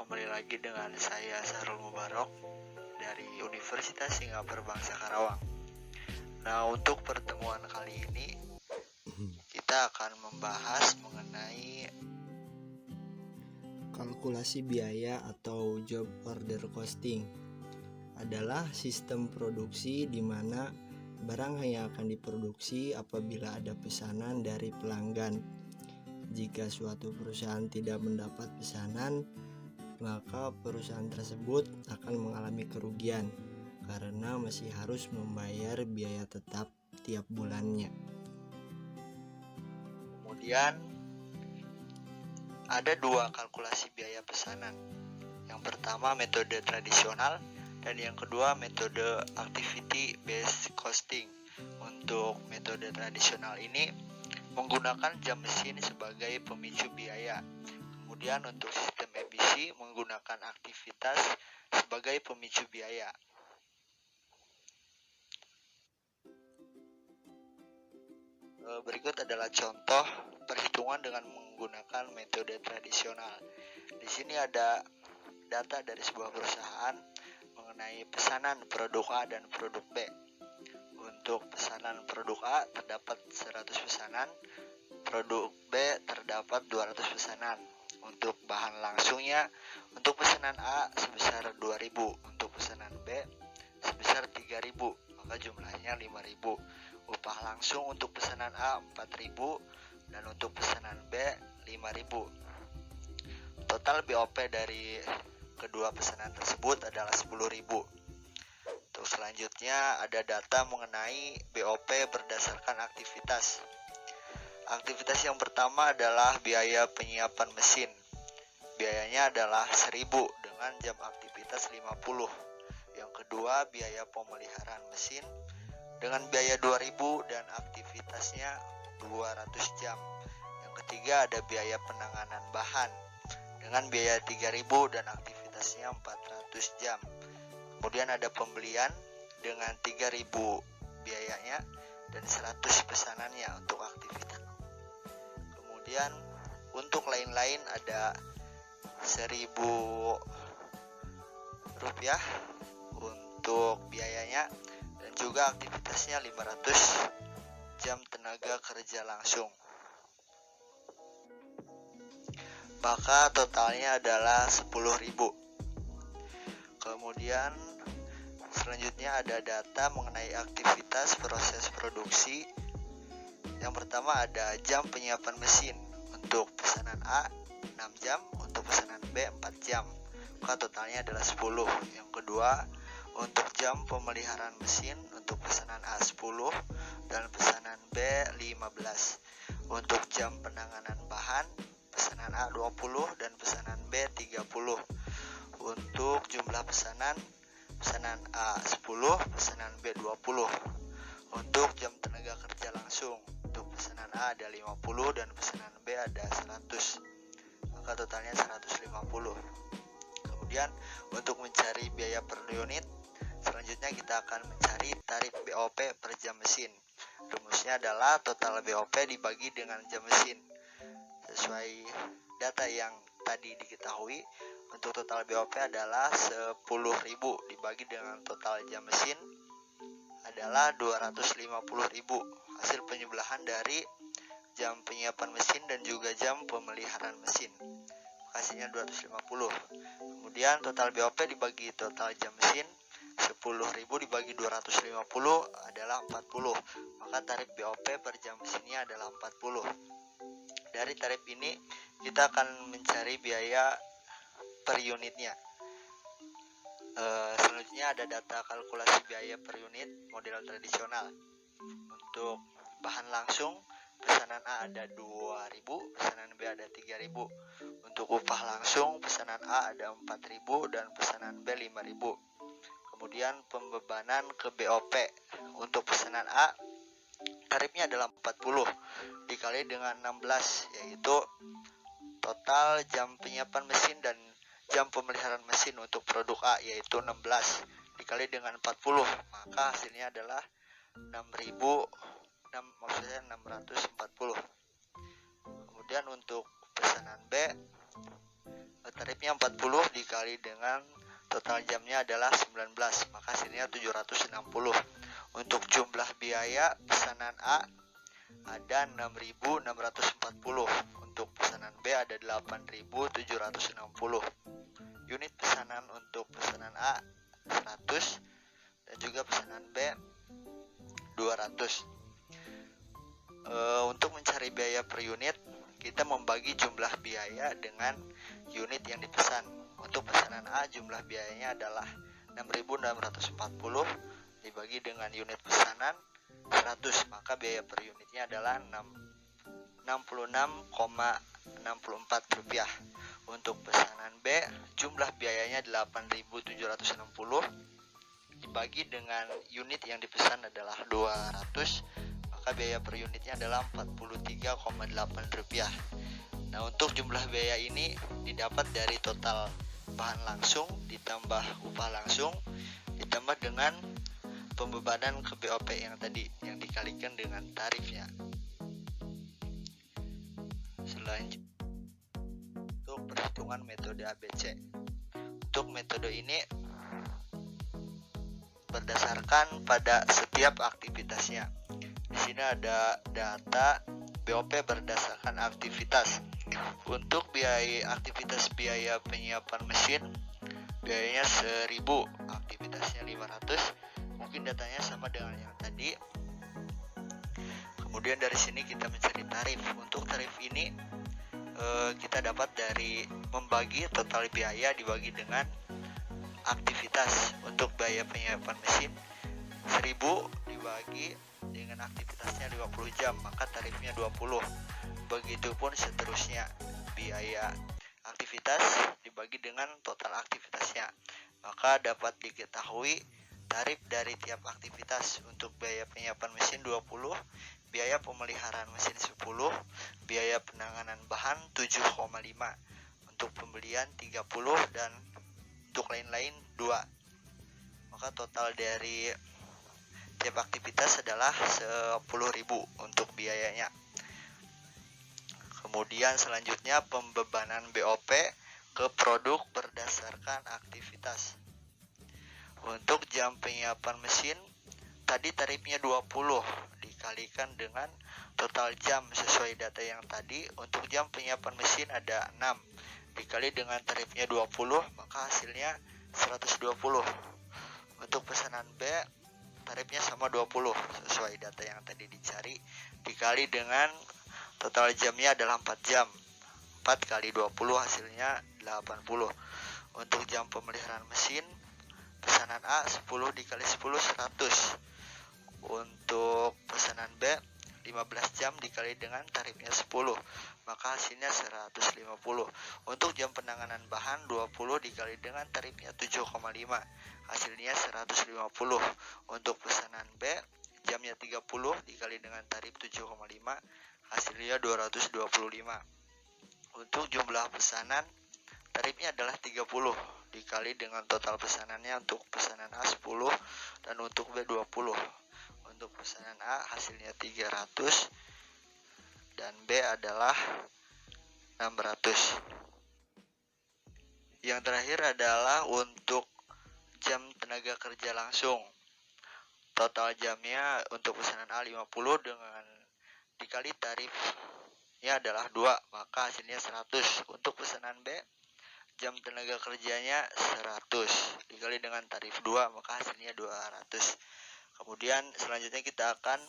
kembali lagi dengan saya Sahrul Mubarok dari Universitas Singapura Bangsa Karawang. Nah, untuk pertemuan kali ini kita akan membahas mengenai kalkulasi biaya atau job order costing. Adalah sistem produksi di mana barang hanya akan diproduksi apabila ada pesanan dari pelanggan. Jika suatu perusahaan tidak mendapat pesanan, maka perusahaan tersebut akan mengalami kerugian karena masih harus membayar biaya tetap tiap bulannya. Kemudian ada dua kalkulasi biaya pesanan. Yang pertama metode tradisional dan yang kedua metode activity based costing. Untuk metode tradisional ini menggunakan jam mesin sebagai pemicu biaya. Kemudian untuk sistem EBC menggunakan aktivitas sebagai pemicu biaya. Berikut adalah contoh perhitungan dengan menggunakan metode tradisional. Di sini ada data dari sebuah perusahaan mengenai pesanan produk A dan produk B. Untuk pesanan produk A terdapat 100 pesanan, produk B terdapat 200 pesanan. Untuk bahan langsungnya, untuk pesanan A sebesar 2.000, untuk pesanan B sebesar 3.000, maka jumlahnya 5.000. Upah langsung untuk pesanan A 4.000 dan untuk pesanan B 5.000. Total BOP dari kedua pesanan tersebut adalah 10.000. Untuk selanjutnya ada data mengenai BOP berdasarkan aktivitas. Aktivitas yang pertama adalah biaya penyiapan mesin. Biayanya adalah 1.000 dengan jam aktivitas 50. Yang kedua biaya pemeliharaan mesin dengan biaya 2.000 dan aktivitasnya 200 jam. Yang ketiga ada biaya penanganan bahan dengan biaya 3.000 dan aktivitasnya 400 jam. Kemudian ada pembelian dengan 3.000 biayanya dan 100 pesanannya untuk aktivitas. Kemudian untuk lain-lain ada 1.000 rupiah untuk biayanya dan juga aktivitasnya 500 jam tenaga kerja langsung. Maka totalnya adalah 10.000. Kemudian selanjutnya ada data mengenai aktivitas proses produksi. Yang pertama ada jam penyiapan mesin. Untuk pesanan A 6 jam, untuk pesanan B 4 jam. Maka totalnya adalah 10. Yang kedua, untuk jam pemeliharaan mesin, untuk pesanan A 10 dan pesanan B 15. Untuk jam penanganan bahan, pesanan A 20 dan pesanan B 30. Untuk jumlah pesanan A 10, pesanan B 20. Untuk jam tenaga kerja langsung, untuk pesanan A ada 50 dan pesanan B ada 100. Maka totalnya 150. Kemudian untuk mencari biaya per unit, selanjutnya kita akan mencari tarif BOP per jam mesin. Rumusnya adalah total BOP dibagi dengan jam mesin. Sesuai data yang tadi diketahui, untuk total BOP adalah 10.000 dibagi dengan total jam mesin adalah 250.000. Hasil penyebelahan dari jam penyiapan mesin dan juga jam pemeliharaan mesin. Hasilnya 250. Kemudian total BOP dibagi total jam mesin, 10.000 dibagi 250 adalah 40. Maka tarif BOP per jam mesinnya adalah 40. Dari tarif ini kita akan mencari biaya per unitnya. Selanjutnya ada data kalkulasi biaya per unit model tradisional. Untuk bahan langsung, pesanan A ada 2.000, pesanan B ada 3.000. Untuk upah langsung, pesanan A ada 4.000 dan pesanan B 5.000. Kemudian pembebanan ke BOP. Untuk pesanan A, tarifnya adalah 40 dikali dengan 16, yaitu total jam penyiapan mesin dan jam pemeliharaan mesin untuk produk A yaitu 16 dikali dengan 40, maka hasilnya adalah 640. Kemudian untuk pesanan B, tarif tarifnya 40 dikali dengan total jamnya adalah 19, maka hasilnya 760. Untuk jumlah biaya pesanan A ada 6.640, untuk pesanan B ada 8.760. Unit pesanan untuk pesanan A 100 dan juga pesanan B 200. Untuk mencari biaya per unit, kita membagi jumlah biaya dengan unit yang dipesan. Untuk pesanan A jumlah biayanya adalah 6.640 dibagi dengan unit pesanan 100, maka biaya per unitnya adalah 66,64 rupiah. Untuk pesanan B jumlah biayanya 8.760 dibagi dengan unit yang dipesan adalah 200, maka biaya per unitnya adalah 43,8 rupiah. Nah, untuk jumlah biaya ini didapat dari total bahan langsung ditambah upah langsung ditambah dengan pembebanan ke BOP yang tadi yang dikalikan dengan tarifnya. Selanjutnya untuk perhitungan metode ABC. Untuk metode ini berdasarkan pada setiap aktivitasnya. Di sini ada data BOP berdasarkan aktivitas. Untuk biaya aktivitas biaya penyiapan mesin, biayanya 1.000, aktivitasnya 500. Mungkin datanya sama dengan yang tadi. Kemudian dari sini kita mencari tarif. Untuk tarif ini kita dapat dari membagi total biaya dibagi dengan aktivitas. Untuk biaya penyiapan mesin 1.000 dibagi dengan aktivitasnya 50 jam, maka tarifnya 20. Begitupun seterusnya, biaya aktivitas dibagi dengan total aktivitasnya, maka dapat diketahui tarif dari tiap aktivitas. Untuk biaya penyiapan mesin 20, biaya pemeliharaan mesin 10, biaya penanganan bahan 7,5, untuk pembelian 30, dan untuk lain-lain 2. Maka total dari tiap aktivitas adalah 10.000 untuk biayanya. Kemudian selanjutnya pembebanan BOP ke produk berdasarkan aktivitas. Untuk jam penyiapan mesin tadi tarifnya 20 dikalikan dengan total jam sesuai data yang tadi. Untuk jam penyiapan mesin ada 6 dikali dengan tarifnya 20, maka hasilnya 120. Untuk pesanan B tarifnya sama 20 sesuai data yang tadi dicari, dikali dengan total jamnya adalah 4 jam. 4 kali 20 hasilnya 80. Untuk jam pemeliharaan mesin pesanan A 10 dikali 10 100. Untuk pesanan B 15 jam dikali dengan tarifnya 10, maka hasilnya 150. Untuk jam penanganan bahan 20 dikali dengan tarifnya 7,5, hasilnya 150. Untuk pesanan B jamnya 30 dikali dengan tarif 7,5, hasilnya 225. Untuk jumlah pesanan tarifnya adalah 30 dikali dengan total pesanannya. Untuk pesanan A 10 dan untuk B 20. Untuk pesanan A hasilnya 300 dan B adalah 600. Yang terakhir adalah untuk jam tenaga kerja langsung. Total jamnya untuk pesanan A 50 dengan dikali tarifnya adalah 2, maka hasilnya 100. Untuk pesanan B jam tenaga kerjanya 100 dikali dengan tarif 2, maka hasilnya 200. Kemudian selanjutnya kita akan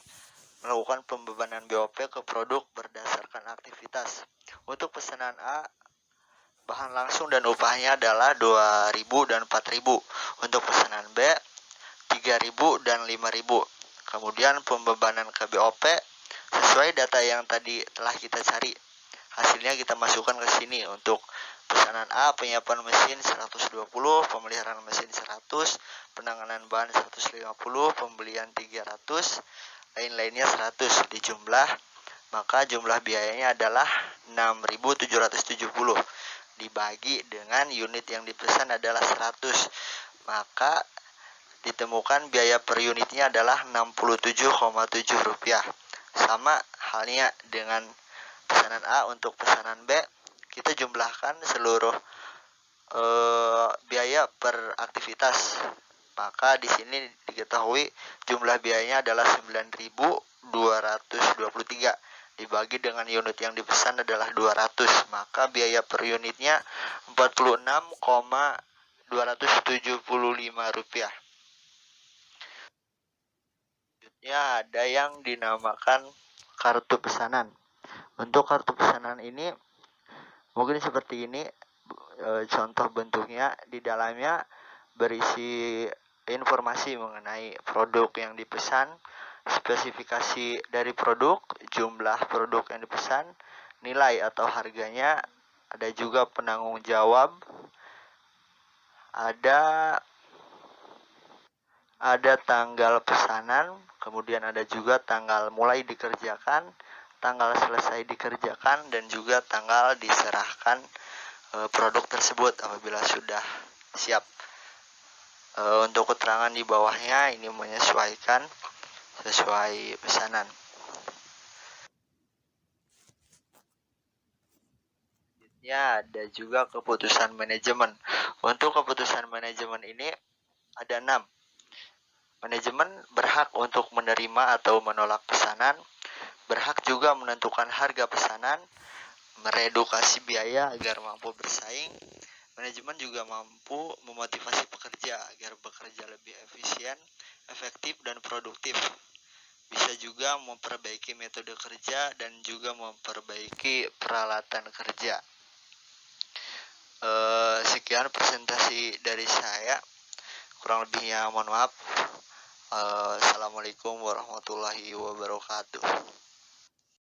melakukan pembebanan BOP ke produk berdasarkan aktivitas. Untuk pesanan A bahan langsung dan upahnya adalah 2.000 dan 4.000. Untuk pesanan B 3.000 dan 5.000. Kemudian pembebanan ke BOP sesuai data yang tadi telah kita cari. Hasilnya kita masukkan ke sini. Untuk pesanan A penyiapan mesin 120, pemeliharaan mesin 100, penanganan bahan 150, pembelian 300, lain-lainnya 100 dijumlah, maka jumlah biayanya adalah 6.770 dibagi dengan unit yang dipesan adalah 100, maka ditemukan biaya per unitnya adalah 67,7 rupiah. Sama halnya dengan pesanan A. Untuk pesanan B kita jumlahkan seluruh biaya per aktivitas. Maka di sini diketahui jumlah biayanya adalah 9.223 dibagi dengan unit yang dipesan adalah 200, maka biaya per unitnya 46,275 rupiah. Selanjutnya ada yang dinamakan kartu pesanan. Untuk kartu pesanan ini mungkin seperti ini, contoh bentuknya. Di dalamnya berisi informasi mengenai produk yang dipesan, spesifikasi dari produk, jumlah produk yang dipesan, nilai atau harganya, ada juga penanggung jawab, ada tanggal pesanan, kemudian ada juga tanggal mulai dikerjakan, tanggal selesai dikerjakan, dan juga tanggal diserahkan produk tersebut apabila sudah siap. Untuk keterangan di bawahnya ini menyesuaikan sesuai pesanan. Ya, ada juga keputusan manajemen. Untuk keputusan manajemen ini ada 6. Manajemen berhak untuk menerima atau menolak pesanan, berhak juga menentukan harga pesanan, meredukasi biaya agar mampu bersaing. Manajemen juga mampu memotivasi pekerja agar bekerja lebih efisien, efektif, dan produktif. Bisa juga memperbaiki metode kerja dan juga memperbaiki peralatan kerja. Sekian presentasi dari saya. Kurang lebihnya mohon maaf. Assalamualaikum warahmatullahi wabarakatuh.